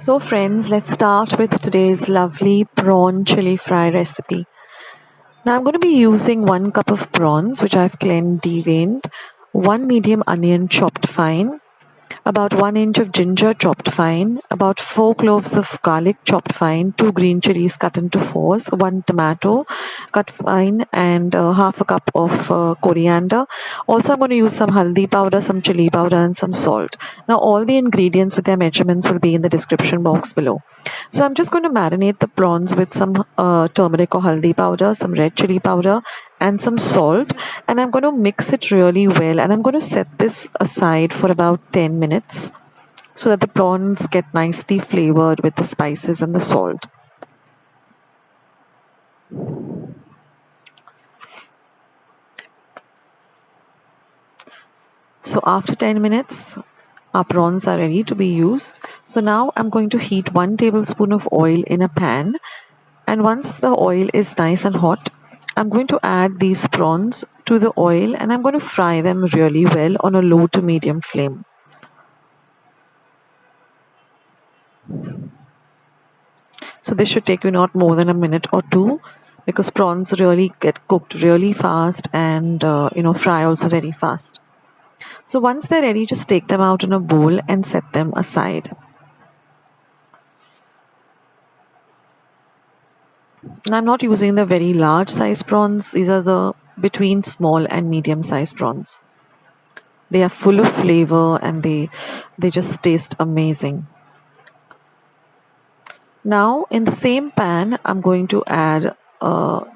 So friends, let's start with today's lovely prawn chili fry recipe. Now I'm going to be using 1 cup of prawns which I've cleaned, deveined, 1 medium onion chopped fine, about 1 inch of ginger chopped fine, about 4 cloves of garlic chopped fine, 2 green chillies cut into fours, 1 tomato cut fine, and half a cup of coriander. Also, I'm going to use some haldi powder, some chili powder, and some salt. Now, all the ingredients with their measurements will be in the description box below. So, I'm just going to marinate the prawns with some turmeric or haldi powder, some red chili powder, and some salt, and I'm going to mix it really well, and I'm going to set this aside for about 10 minutes so that the prawns get nicely flavored with the spices and the salt. So after 10 minutes, our prawns are ready to be used. So now I'm going to heat 1 tablespoon of oil in a pan, and once the oil is nice and hot, I'm going to add these prawns to the oil, and I'm going to fry them really well on a low to medium flame. So this should take you not more than a minute or two, because prawns really get cooked really fast and fry also very fast. So once they're ready, just take them out in a bowl and set them aside. I'm not using the very large size prawns. These are the between small and medium size prawns. They are full of flavor and they just taste amazing. Now in the same pan, I'm going to add,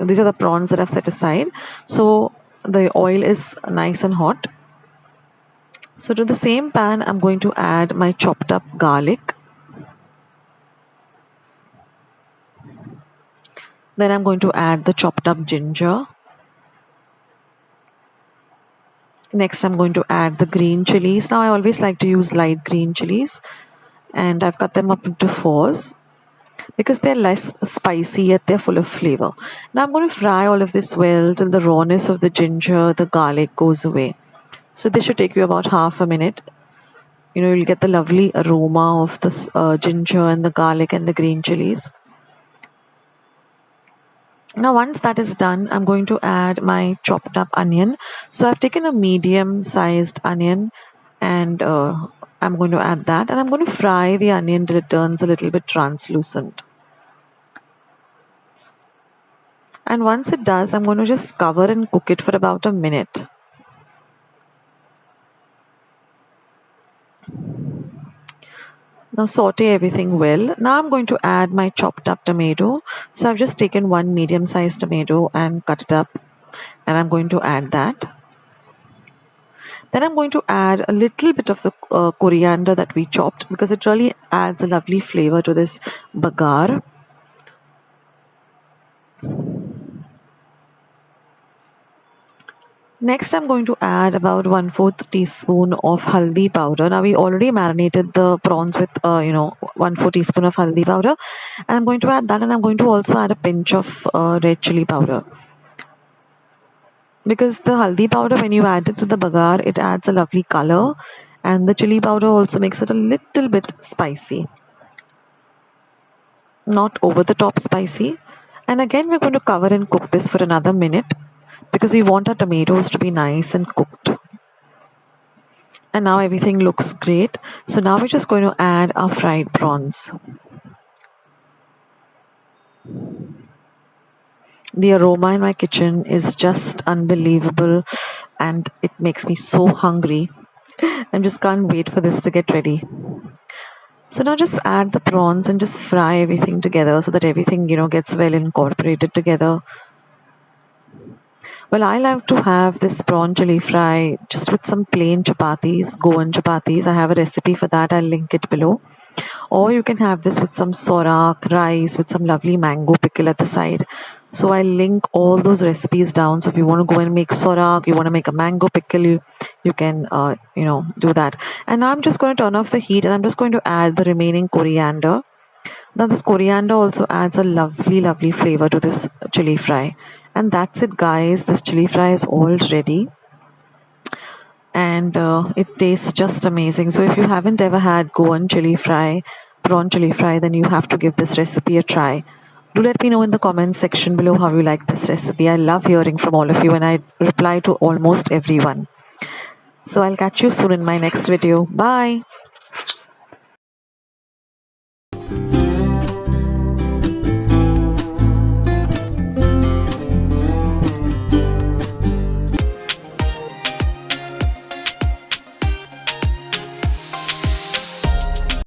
these are the prawns that I've set aside. So the oil is nice and hot. So to the same pan, I'm going to add my chopped up garlic. Then I'm going to add the chopped up ginger. Next, I'm going to add the green chilies. Now I always like to use light green chilies, and I've cut them up into fours because they're less spicy yet they're full of flavor. Now I'm going to fry all of this well till the rawness of the ginger, the garlic goes away. So this should take you about half a minute. You'll get the lovely aroma of the ginger and the garlic and the green chilies. Now once that is done, I'm going to add my chopped up onion. So I've taken a medium sized onion, and I'm going to add that, and I'm going to fry the onion till it turns a little bit translucent. And once it does, I'm going to just cover and cook it for about a minute. Now saute everything well. Now I'm going to add my chopped up tomato. So I've just taken 1 medium sized tomato and cut it up, and I'm going to add that. Then I'm going to add a little bit of the coriander that we chopped, because it really adds a lovely flavor to this bagar. Next, I'm going to add about 1/4 teaspoon of haldi powder. Now, we already marinated the prawns with, 1/4 teaspoon of haldi powder. And I'm going to add that, and I'm going to also add a pinch of red chili powder. Because the haldi powder, when you add it to the bagar, it adds a lovely color. And the chili powder also makes it a little bit spicy. Not over the top spicy. And again, we're going to cover and cook this for another minute, because we want our tomatoes to be nice and cooked. And now everything looks great. So now we're just going to add our fried prawns. The aroma in my kitchen is just unbelievable, and it makes me so hungry. I just can't wait for this to get ready. So now just add the prawns and just fry everything together so that everything, gets well incorporated together. Well, I love to have this prawn chili fry just with some plain chappatis, Goan chappatis. I have a recipe for that. I'll link it below. Or you can have this with some sorak, rice, with some lovely mango pickle at the side. So I'll link all those recipes down. So if you want to go and make sorak, you want to make a mango pickle, you can, do that. And now I'm just going to turn off the heat, and I'm just going to add the remaining coriander. Now this coriander also adds a lovely, lovely flavor to this chili fry. And that's it, guys. This chili fry is all ready, and it tastes just amazing. So if you haven't ever had Goan chili fry, prawn chili fry, then you have to give this recipe a try. Do let me know in the comments section below how you like this recipe. I love hearing from all of you and I reply to almost everyone. So I'll catch you soon in my next video. Bye.